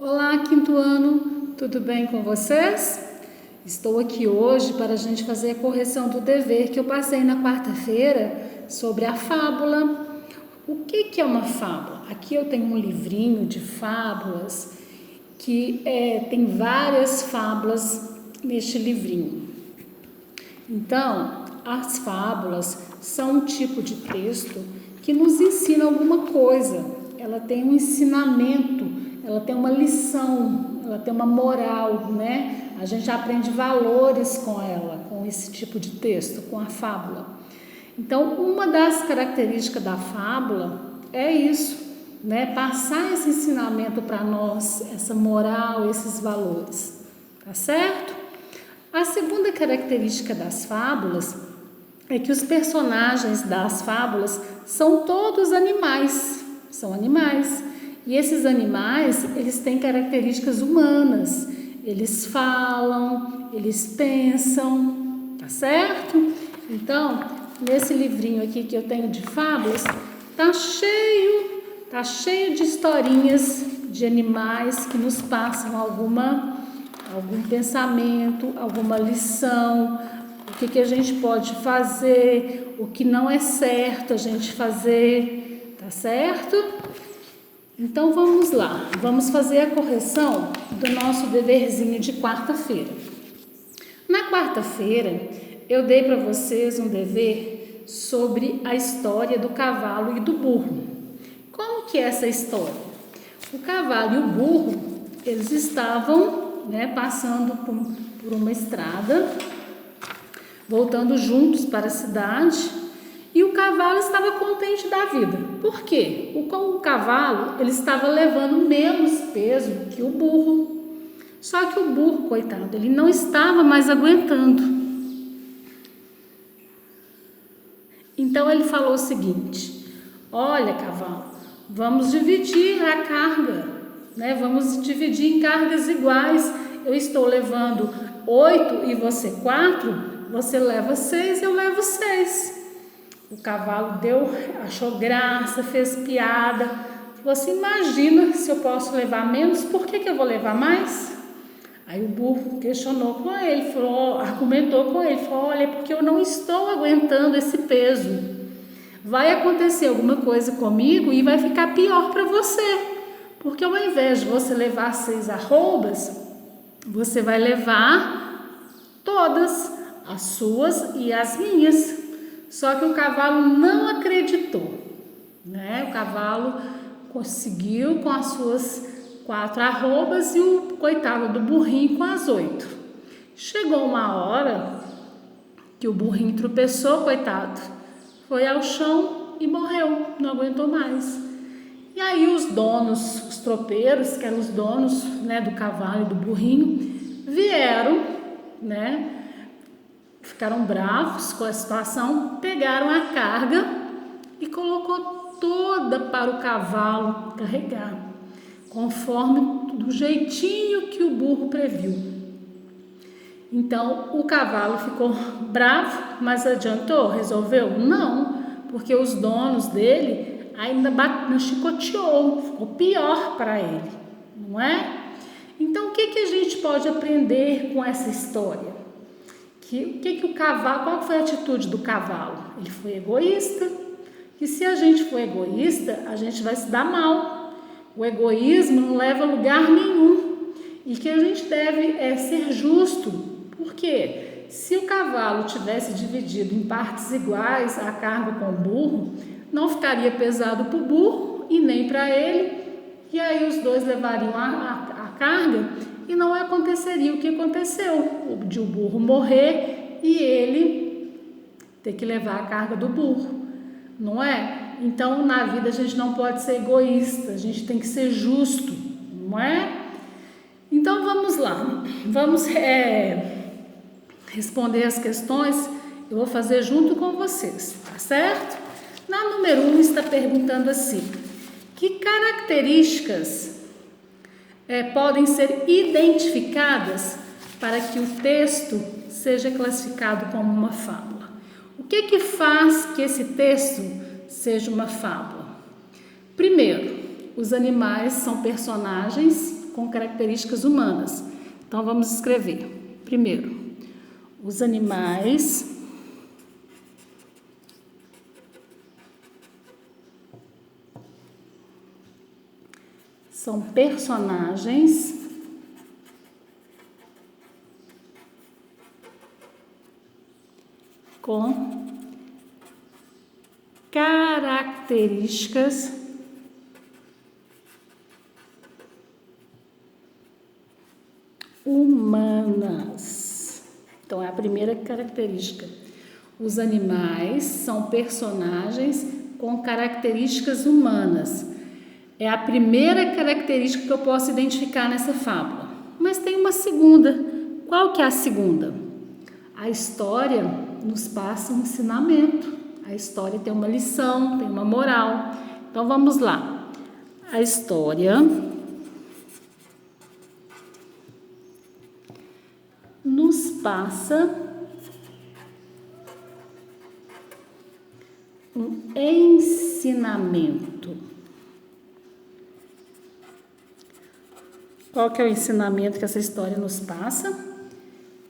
Olá, quinto ano, tudo bem com vocês? Estou aqui hoje para a gente fazer a correção do dever que eu passei na quarta-feira sobre a fábula. O que é uma fábula? Aqui eu tenho um livrinho de fábulas que tem várias fábulas neste livrinho. Então, as fábulas são um tipo de texto que nos ensina alguma coisa. Ela tem um ensinamento, ela tem uma lição, ela tem uma moral, né? A gente aprende valores com ela, com esse tipo de texto, com a fábula. Então, uma das características da fábula é isso, né? Passar esse ensinamento para nós, essa moral, esses valores, tá certo? A segunda característica das fábulas é que os personagens das fábulas são todos animais, são animais. E esses animais, eles têm características humanas, eles falam, eles pensam, tá certo? Então, nesse livrinho aqui que eu tenho de fábulas, tá cheio de historinhas de animais que nos passam algum pensamento, alguma lição, o que a gente pode fazer, o que não é certo a gente fazer, tá certo? Então vamos lá, vamos fazer a correção do nosso deverzinho de quarta-feira. Na quarta-feira eu dei para vocês um dever sobre a história do cavalo e do burro. Como que é essa história? O cavalo e o burro, eles estavam, passando por uma estrada, voltando juntos para a cidade. E o cavalo estava contente da vida. Por quê? O cavalo ele estava levando menos peso que o burro. Só que o burro, coitado, ele não estava mais aguentando. Então ele falou o seguinte: olha, cavalo, vamos dividir a carga, né? Vamos dividir em cargas iguais. Eu estou levando 8 e você 4, você leva 6, eu levo 6. O cavalo achou graça, fez piada. Você imagina, se eu posso levar menos, por que eu vou levar mais? Aí o burro questionou com ele, argumentou com ele, falou: olha, porque eu não estou aguentando esse peso. Vai acontecer alguma coisa comigo e vai ficar pior para você. Porque ao invés de você levar 6 arrobas, você vai levar todas, as suas e as minhas. Só que o cavalo não acreditou, né? O cavalo conseguiu com as suas 4 arrobas e o coitado do burrinho com as 8. Chegou uma hora que o burrinho tropeçou, coitado, foi ao chão e morreu, não aguentou mais. E aí os donos, os tropeiros, que eram os donos, né, do cavalo e do burrinho, vieram, né? Ficaram bravos com a situação, pegaram a carga e colocou toda para o cavalo carregar, conforme do jeitinho que o burro previu. Então o cavalo ficou bravo, mas adiantou? Resolveu? Não, porque os donos dele ainda chicoteou, ficou pior para ele, não é? Então o que a gente pode aprender com essa história? Qual foi a atitude do cavalo? Ele foi egoísta. E se a gente for egoísta, a gente vai se dar mal. O egoísmo não leva a lugar nenhum. E que a gente deve ser justo. Por quê? Se o cavalo tivesse dividido em partes iguais a carga com o burro, não ficaria pesado para o burro e nem para ele. E aí os dois levariam a carga e não aconteceria o que aconteceu, de o burro morrer e ele ter que levar a carga do burro, não é? Então, na vida a gente não pode ser egoísta, a gente tem que ser justo, não é? Então, vamos lá, vamos responder as questões, eu vou fazer junto com vocês, tá certo? Na número 1 está perguntando assim: que características podem ser identificadas para que o texto seja classificado como uma fábula? O que faz que esse texto seja uma fábula? Primeiro, os animais são personagens com características humanas. Então, vamos escrever. Primeiro, os animais são personagens com características humanas. Então, é a primeira característica. Os animais são personagens com características humanas. É a primeira característica que eu posso identificar nessa fábula. Mas tem uma segunda. Qual que é a segunda? A história nos passa um ensinamento. A história tem uma lição, tem uma moral. Então, vamos lá. A história nos passa um ensinamento. Qual que é o ensinamento que essa história nos passa?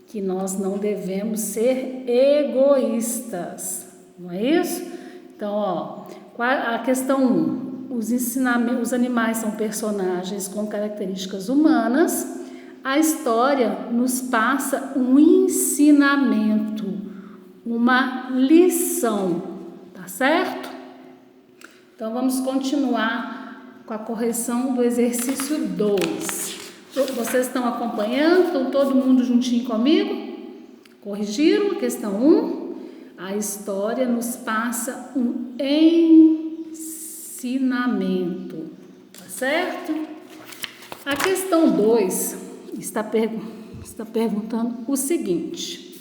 Que nós não devemos ser egoístas, não é isso? Então, ó, a questão 1, os animais são personagens com características humanas. A história nos passa um ensinamento, uma lição, tá certo? Então, vamos continuar com a correção do exercício 2. Vocês estão acompanhando? Estão todo mundo juntinho comigo? Corrigiram a questão 1? A história nos passa um ensinamento, tá certo? A questão 2 está perguntando o seguinte: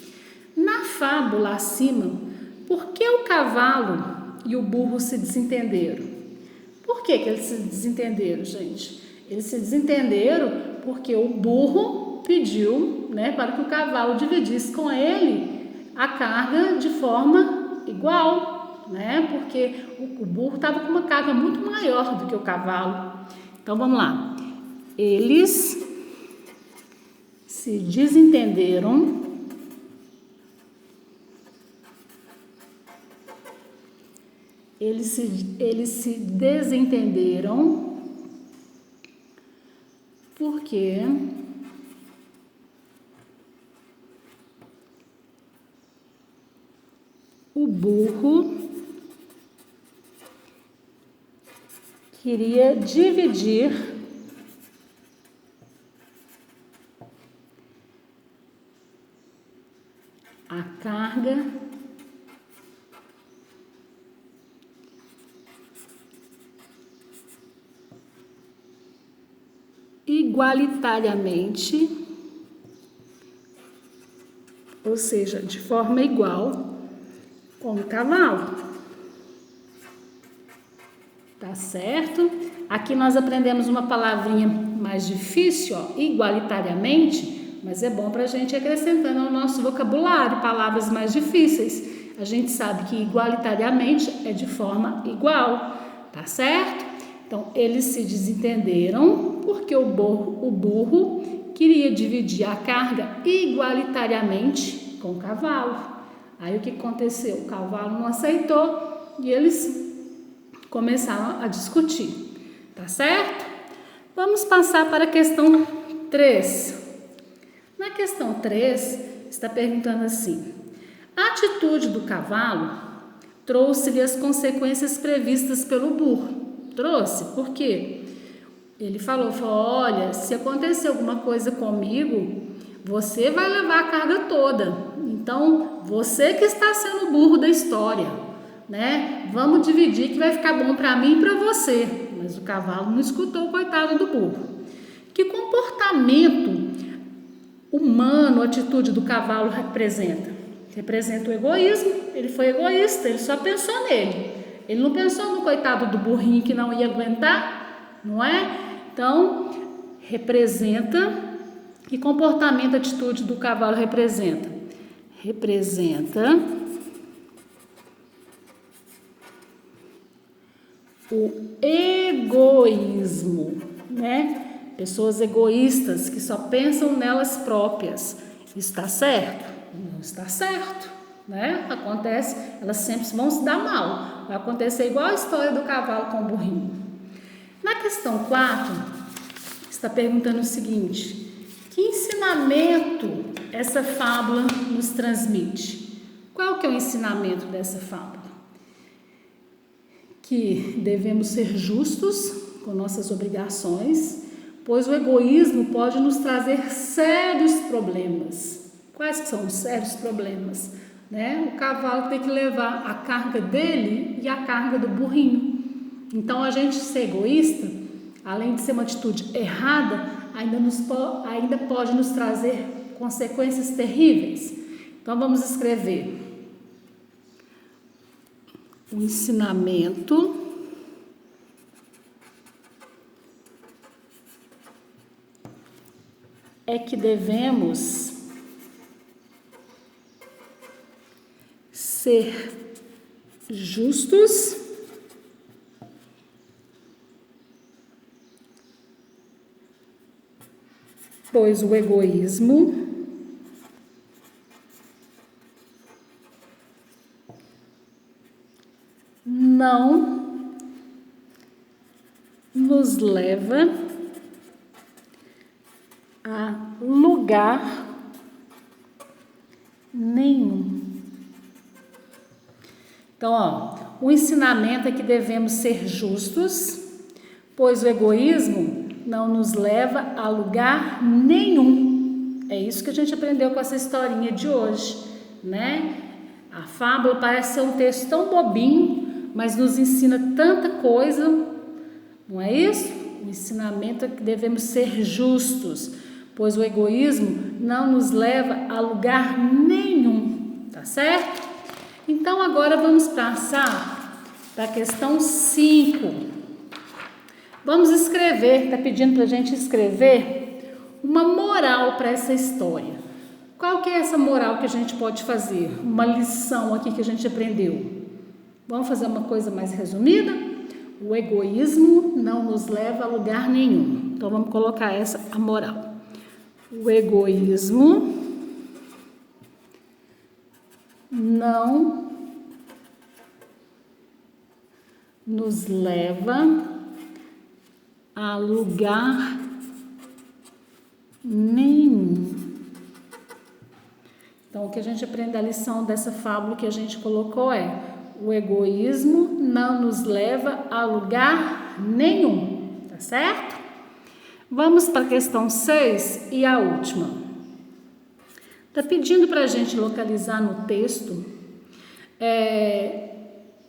na fábula acima, por que o cavalo e o burro se desentenderam? Por que eles se desentenderam, gente? Eles se desentenderam porque o burro pediu, né, para que o cavalo dividisse com ele a carga de forma igual, né? Porque o burro estava com uma carga muito maior do que o cavalo. Então, vamos lá. Eles se desentenderam porque o burro queria dividir a carga igualitariamente, ou seja, de forma igual com o cavalo. Tá certo? Aqui nós aprendemos uma palavrinha mais difícil, ó, igualitariamente, mas é bom para a gente ir acrescentando ao nosso vocabulário palavras mais difíceis. A gente sabe que igualitariamente é de forma igual, tá certo? Então, eles se desentenderam porque o burro queria dividir a carga igualitariamente com o cavalo. Aí, o que aconteceu? O cavalo não aceitou e eles começaram a discutir, tá certo? Vamos passar para a questão 3. Na questão 3, está perguntando assim: a atitude do cavalo trouxe-lhe as consequências previstas pelo burro. Trouxe, por quê? Ele falou, olha, se acontecer alguma coisa comigo, você vai levar a carga toda. Então, você que está sendo o burro da história, né? Vamos dividir que vai ficar bom para mim e para você. Mas o cavalo não escutou o coitado do burro. Que comportamento humano a atitude do cavalo representa? Representa o egoísmo. Ele foi egoísta, ele só pensou nele. Ele não pensou no coitado do burrinho que não ia aguentar, não é? Então, representa. Que comportamento a atitude do cavalo representa? Representa o egoísmo, né? Pessoas egoístas que só pensam nelas próprias. Isso está certo? Não está certo, né? Acontece, elas sempre vão se dar mal. Vai acontecer igual a história do cavalo com o burrinho. Na questão 4, está perguntando o seguinte: que ensinamento essa fábula nos transmite? Qual que é o ensinamento dessa fábula? Que devemos ser justos com nossas obrigações, pois o egoísmo pode nos trazer sérios problemas. Quais que são os sérios problemas? O cavalo tem que levar a carga dele e a carga do burrinho. Então, a gente ser egoísta, além de ser uma atitude errada, ainda pode nos trazer consequências terríveis. Então, vamos escrever: o ensinamento é que devemos ser justos pois o egoísmo não nos leva a lugar nenhum. Então, o ensinamento é que devemos ser justos, pois o egoísmo não nos leva a lugar nenhum. É isso que a gente aprendeu com essa historinha de hoje, né? A fábula parece ser um texto tão bobinho, mas nos ensina tanta coisa, não é isso? O ensinamento é que devemos ser justos, pois o egoísmo não nos leva a lugar nenhum, tá certo? Então, agora vamos passar para a questão 5. Vamos escrever, está pedindo para a gente escrever uma moral para essa história. Qual que é essa moral que a gente pode fazer? Uma lição aqui que a gente aprendeu. Vamos fazer uma coisa mais resumida? O egoísmo não nos leva a lugar nenhum. Então, vamos colocar essa a moral. O egoísmo não nos leva a lugar nenhum. Então, o que a gente aprende da lição dessa fábula que a gente colocou é: o egoísmo não nos leva a lugar nenhum, tá certo? Vamos para a questão 6 e a última. Está pedindo para a gente localizar no texto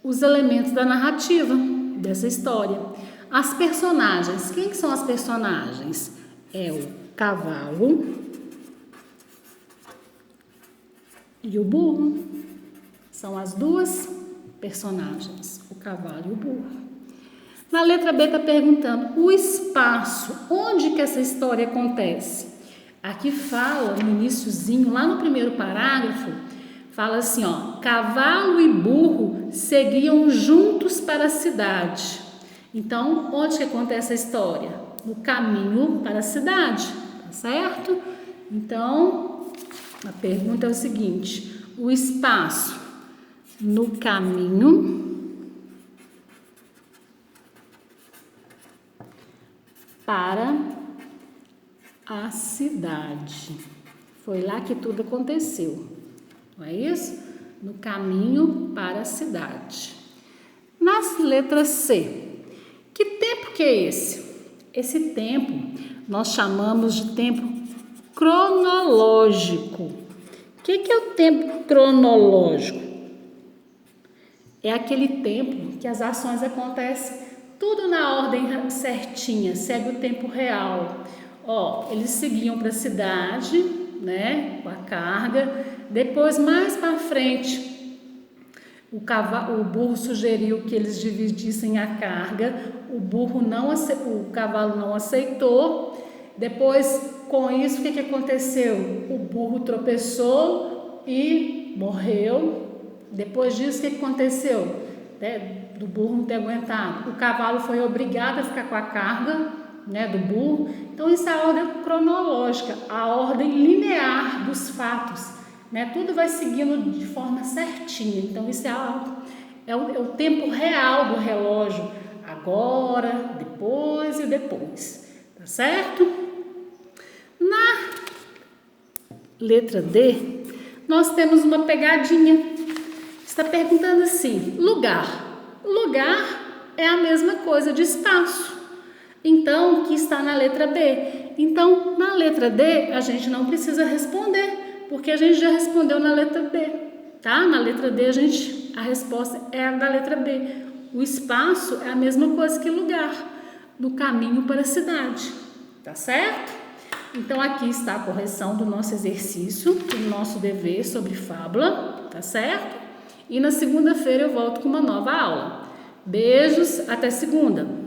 os elementos da narrativa dessa história. As personagens, quem que são as personagens? É o cavalo e o burro. São as duas personagens, o cavalo e o burro. Na letra B está perguntando o espaço, onde que essa história acontece? Aqui fala, no iniciozinho, lá no primeiro parágrafo, fala assim, cavalo e burro seguiam juntos para a cidade. Então, onde que acontece a história? No caminho para a cidade, tá certo? Então, a pergunta é o seguinte: o espaço no caminho para a cidade. Foi lá que tudo aconteceu, não é isso? No caminho para a cidade. Nas letras C, que tempo que é esse? Esse tempo nós chamamos de tempo cronológico. O que é o tempo cronológico? É aquele tempo que as ações acontecem tudo na ordem certinha, segue o tempo real. Eles seguiam para a cidade, né, com a carga. Depois, mais para frente, o burro sugeriu que eles dividissem a carga. O cavalo não aceitou. Depois, com isso, o que aconteceu? O burro tropeçou e morreu. Depois disso, o que aconteceu? Do burro não ter aguentado. O cavalo foi obrigado a ficar com a carga, né, do burro. Então isso é a ordem cronológica, a ordem linear dos fatos, né? Tudo vai seguindo de forma certinha. Então isso é o tempo real do relógio, agora, depois e depois, tá certo? Na letra D, nós temos uma pegadinha. Está perguntando assim, lugar. Lugar é a mesma coisa de espaço. Então, que está na letra B. Então, na letra D, a gente não precisa responder, porque a gente já respondeu na letra B, tá? Na letra D, a resposta é a da letra B. O espaço é a mesma coisa que lugar, do caminho para a cidade, tá certo? Então, aqui está a correção do nosso exercício, do nosso dever sobre fábula, tá certo? E na segunda-feira eu volto com uma nova aula. Beijos, até segunda!